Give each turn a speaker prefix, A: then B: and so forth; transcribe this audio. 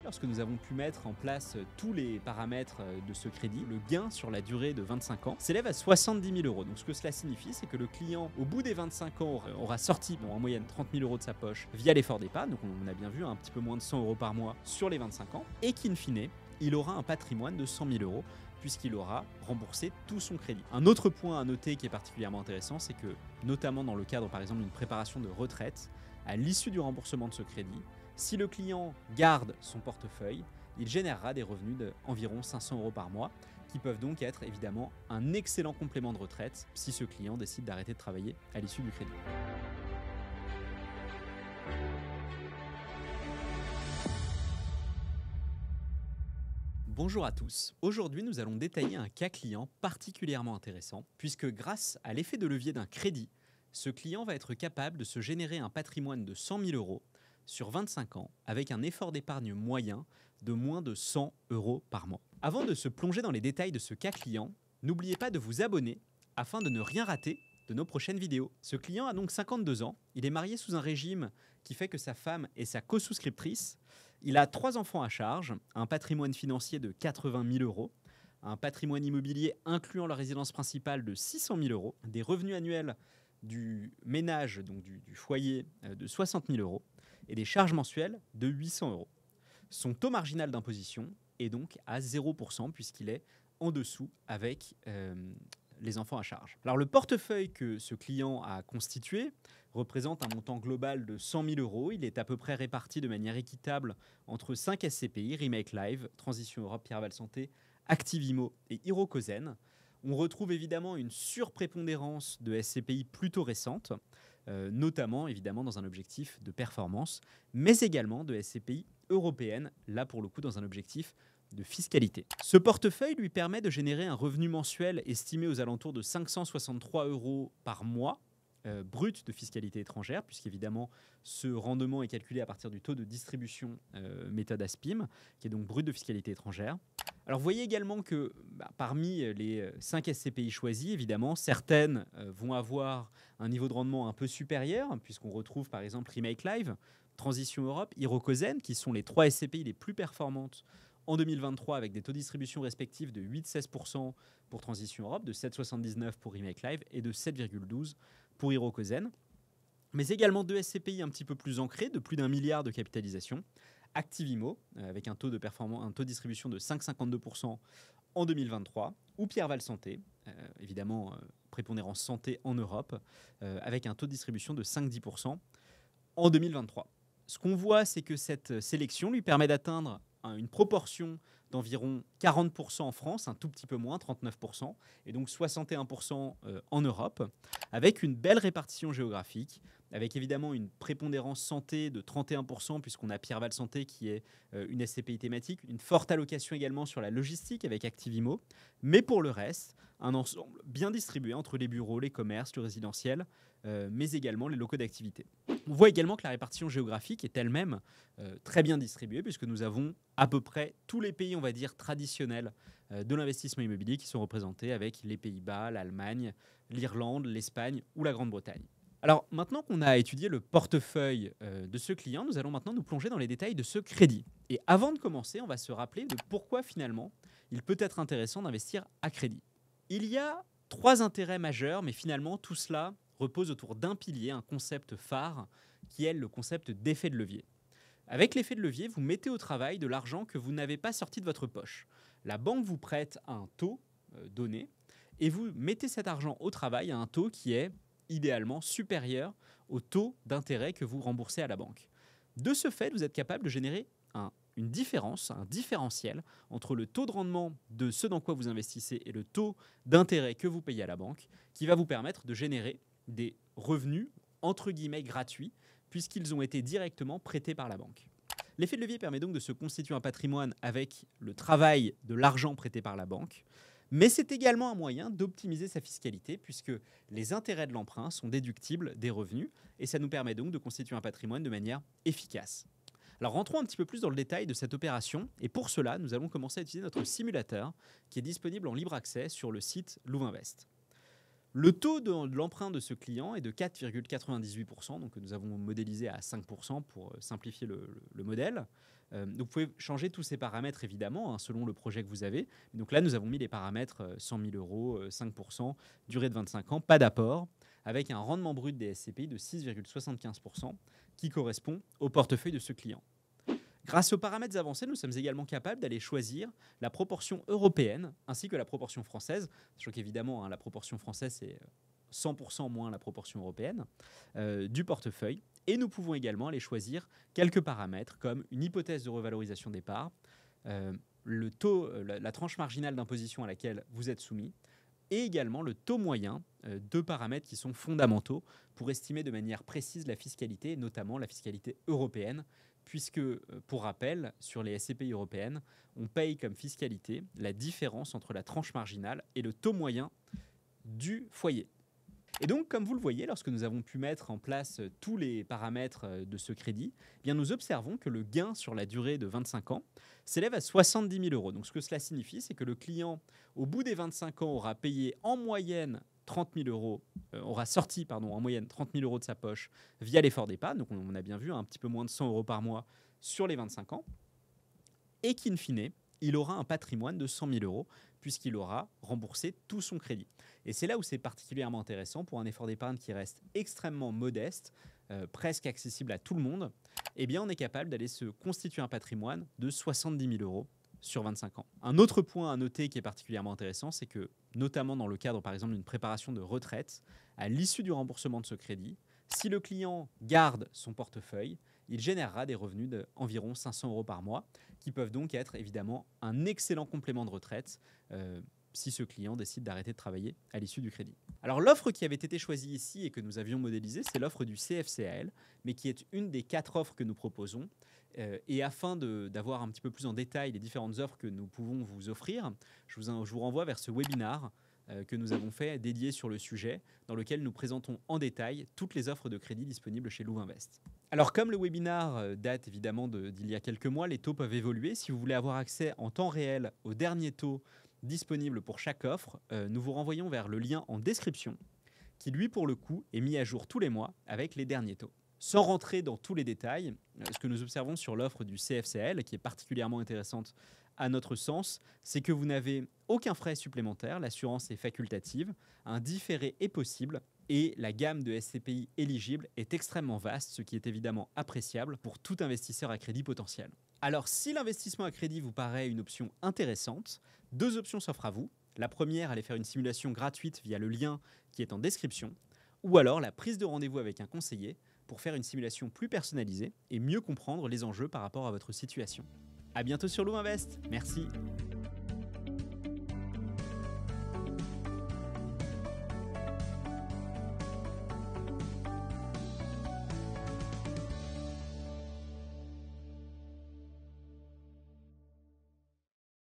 A: Lorsque nous avons pu mettre en place tous les paramètres de ce crédit, le gain sur la durée de 25 ans s'élève à 70 000 euros. Donc ce que cela signifie, c'est que le client, au bout des 25 ans, aura sorti en moyenne 30 000 euros de sa poche via l'effort d'épargne, donc on a bien vu un petit peu moins de 100 euros par mois sur les 25 ans, et qu'in fine, il aura un patrimoine de 100 000 euros puisqu'il aura remboursé tout son crédit. Un autre point à noter qui est particulièrement intéressant, c'est que, notamment dans le cadre par exemple d'une préparation de retraite, à l'issue du remboursement de ce crédit, si le client garde son portefeuille, il générera des revenus d'environ 500 euros par mois, qui peuvent donc être évidemment un excellent complément de retraite si ce client décide d'arrêter de travailler à l'issue du crédit. Bonjour à tous. Aujourd'hui, nous allons détailler un cas client particulièrement intéressant, puisque grâce à l'effet de levier d'un crédit, ce client va être capable de se générer un patrimoine de 100 000 euros sur 25 ans avec un effort d'épargne moyen de moins de 100 euros par mois. Avant de se plonger dans les détails de ce cas client, n'oubliez pas de vous abonner afin de ne rien rater de nos prochaines vidéos. Ce client a donc 52 ans, il est marié sous un régime qui fait que sa femme est sa co-souscriptrice, il a 3 enfants à charge, un patrimoine financier de 80 000 euros, un patrimoine immobilier incluant la résidence principale de 600 000 euros, des revenus annuels du ménage, donc du foyer, de 60 000 euros, et des charges mensuelles de 800 euros. Son taux marginal d'imposition est donc à 0% puisqu'il est en dessous avec les enfants à charge. Alors le portefeuille que ce client a constitué représente un montant global de 100 000 euros. Il est à peu près réparti de manière équitable entre 5 SCPI, Remake Live, Transition Europe, Pierreval Santé, Activimo et Hirokozen. On retrouve évidemment une surprépondérance de SCPI plutôt récente, notamment évidemment dans un objectif de performance, mais également de SCPI européennes, là pour le coup dans un objectif de fiscalité. Ce portefeuille lui permet de générer un revenu mensuel estimé aux alentours de 563 euros par mois, brut de fiscalité étrangère, puisqu'évidemment ce rendement est calculé à partir du taux de distribution méthode ASPIM, qui est donc brut de fiscalité étrangère. Alors vous voyez également que parmi les 5 SCPI choisis, évidemment, certaines vont avoir un niveau de rendement un peu supérieur, puisqu'on retrouve par exemple Remake Live, Transition Europe, Hirokozen, qui sont les 3 SCPI les plus performantes en 2023, avec des taux de distribution respectifs de 8,16% pour Transition Europe, de 7,79% pour Remake Live et de 7,12% pour Hirokozen. Mais également 2 SCPI un petit peu plus ancrés, de plus d'1 milliard de capitalisation. Activimo, avec un taux de distribution de 5,52% en 2023, ou Pierreval Santé, évidemment prépondérance santé en Europe, avec un taux de distribution de 5,10% en 2023. Ce qu'on voit, c'est que cette sélection lui permet d'atteindre une proportion d'environ 40% en France, un tout petit peu moins, 39%, et donc 61% en Europe, avec une belle répartition géographique, avec évidemment une prépondérance santé de 31%, puisqu'on a Pierreval Santé qui est une SCPI thématique, une forte allocation également sur la logistique avec Activimo, mais pour le reste, un ensemble bien distribué entre les bureaux, les commerces, le résidentiel, mais également les locaux d'activité. On voit également que la répartition géographique est elle-même très bien distribuée, puisque nous avons à peu près tous les pays, on va dire, traditionnels de l'investissement immobilier qui sont représentés avec les Pays-Bas, l'Allemagne, l'Irlande, l'Espagne ou la Grande-Bretagne. Alors maintenant qu'on a étudié le portefeuille de ce client, nous allons maintenant nous plonger dans les détails de ce crédit. Et avant de commencer, on va se rappeler de pourquoi finalement il peut être intéressant d'investir à crédit. Il y a 3 intérêts majeurs, mais finalement tout cela repose autour d'un pilier, un concept phare, qui est le concept d'effet de levier. Avec l'effet de levier, vous mettez au travail de l'argent que vous n'avez pas sorti de votre poche. La banque vous prête à un taux donné, et vous mettez cet argent au travail à un taux qui est idéalement supérieur au taux d'intérêt que vous remboursez à la banque. De ce fait, vous êtes capable de générer une différence, un différentiel entre le taux de rendement de ce dans quoi vous investissez et le taux d'intérêt que vous payez à la banque, qui va vous permettre de générer des revenus entre guillemets gratuits, puisqu'ils ont été directement prêtés par la banque. L'effet de levier permet donc de se constituer un patrimoine avec le travail de l'argent prêté par la banque, mais c'est également un moyen d'optimiser sa fiscalité, puisque les intérêts de l'emprunt sont déductibles des revenus, et ça nous permet donc de constituer un patrimoine de manière efficace. Alors rentrons un petit peu plus dans le détail de cette opération, et pour cela, nous allons commencer à utiliser notre simulateur, qui est disponible en libre accès sur le site Louvinvest. Le taux de l'emprunt de ce client est de 4,98%, donc que nous avons modélisé à 5% pour simplifier le modèle. Donc vous pouvez changer tous ces paramètres évidemment hein, selon le projet que vous avez. Donc là, nous avons mis les paramètres 100 000 euros, 5%, durée de 25 ans, pas d'apport, avec un rendement brut des SCPI de 6,75% qui correspond au portefeuille de ce client. Grâce aux paramètres avancés, nous sommes également capables d'aller choisir la proportion européenne ainsi que la proportion française. Sachant qu'évidemment, hein, la proportion française, c'est 100% moins la proportion européenne du portefeuille. Et nous pouvons également aller choisir quelques paramètres comme une hypothèse de revalorisation des parts, le taux, la tranche marginale d'imposition à laquelle vous êtes soumis, et également le taux moyen, deux paramètres qui sont fondamentaux pour estimer de manière précise la fiscalité, notamment la fiscalité européenne, puisque, pour rappel, sur les SCPI européennes, on paye comme fiscalité la différence entre la tranche marginale et le taux moyen du foyer. Et donc, comme vous le voyez, lorsque nous avons pu mettre en place tous les paramètres de ce crédit, eh bien nous observons que le gain sur la durée de 25 ans s'élève à 70 000 euros. Donc, ce que cela signifie, c'est que le client, au bout des 25 ans, aura payé en moyenne 30 000 euros, aura sorti en moyenne 30 000 euros de sa poche via l'effort d'épargne. Donc, on a bien vu un petit peu moins de 100 euros par mois sur les 25 ans. Et qu'in fine, il aura un patrimoine de 100 000 euros puisqu'il aura remboursé tout son crédit. Et c'est là où c'est particulièrement intéressant pour un effort d'épargne qui reste extrêmement modeste, presque accessible à tout le monde. Eh bien, on est capable d'aller se constituer un patrimoine de 70 000 euros sur 25 ans. Un autre point à noter qui est particulièrement intéressant, c'est que, notamment dans le cadre, par exemple, d'une préparation de retraite, à l'issue du remboursement de ce crédit, si le client garde son portefeuille, il générera des revenus d'environ 500 euros par mois, qui peuvent donc être évidemment un excellent complément de retraite si ce client décide d'arrêter de travailler à l'issue du crédit. Alors l'offre qui avait été choisie ici et que nous avions modélisée, c'est l'offre du CFCAL, mais qui est une des 4 offres que nous proposons. Et afin d'avoir un petit peu plus en détail les différentes offres que nous pouvons vous offrir, je vous renvoie vers ce webinaire que nous avons fait dédié sur le sujet, dans lequel nous présentons en détail toutes les offres de crédit disponibles chez Louvainvest. Alors comme le webinaire date évidemment d'il y a quelques mois, les taux peuvent évoluer. Si vous voulez avoir accès en temps réel aux derniers taux disponibles pour chaque offre, nous vous renvoyons vers le lien en description, qui lui pour le coup est mis à jour tous les mois avec les derniers taux. Sans rentrer dans tous les détails, ce que nous observons sur l'offre du CFCL, qui est particulièrement intéressante à notre sens, c'est que vous n'avez aucun frais supplémentaire, l'assurance est facultative, un différé est possible et la gamme de SCPI éligibles est extrêmement vaste, ce qui est évidemment appréciable pour tout investisseur à crédit potentiel. Alors si l'investissement à crédit vous paraît une option intéressante, 2 options s'offrent à vous. La première, allez faire une simulation gratuite via le lien qui est en description, ou alors la prise de rendez-vous avec un conseiller pour faire une simulation plus personnalisée et mieux comprendre les enjeux par rapport à votre situation. À bientôt sur Louvainvest. Merci.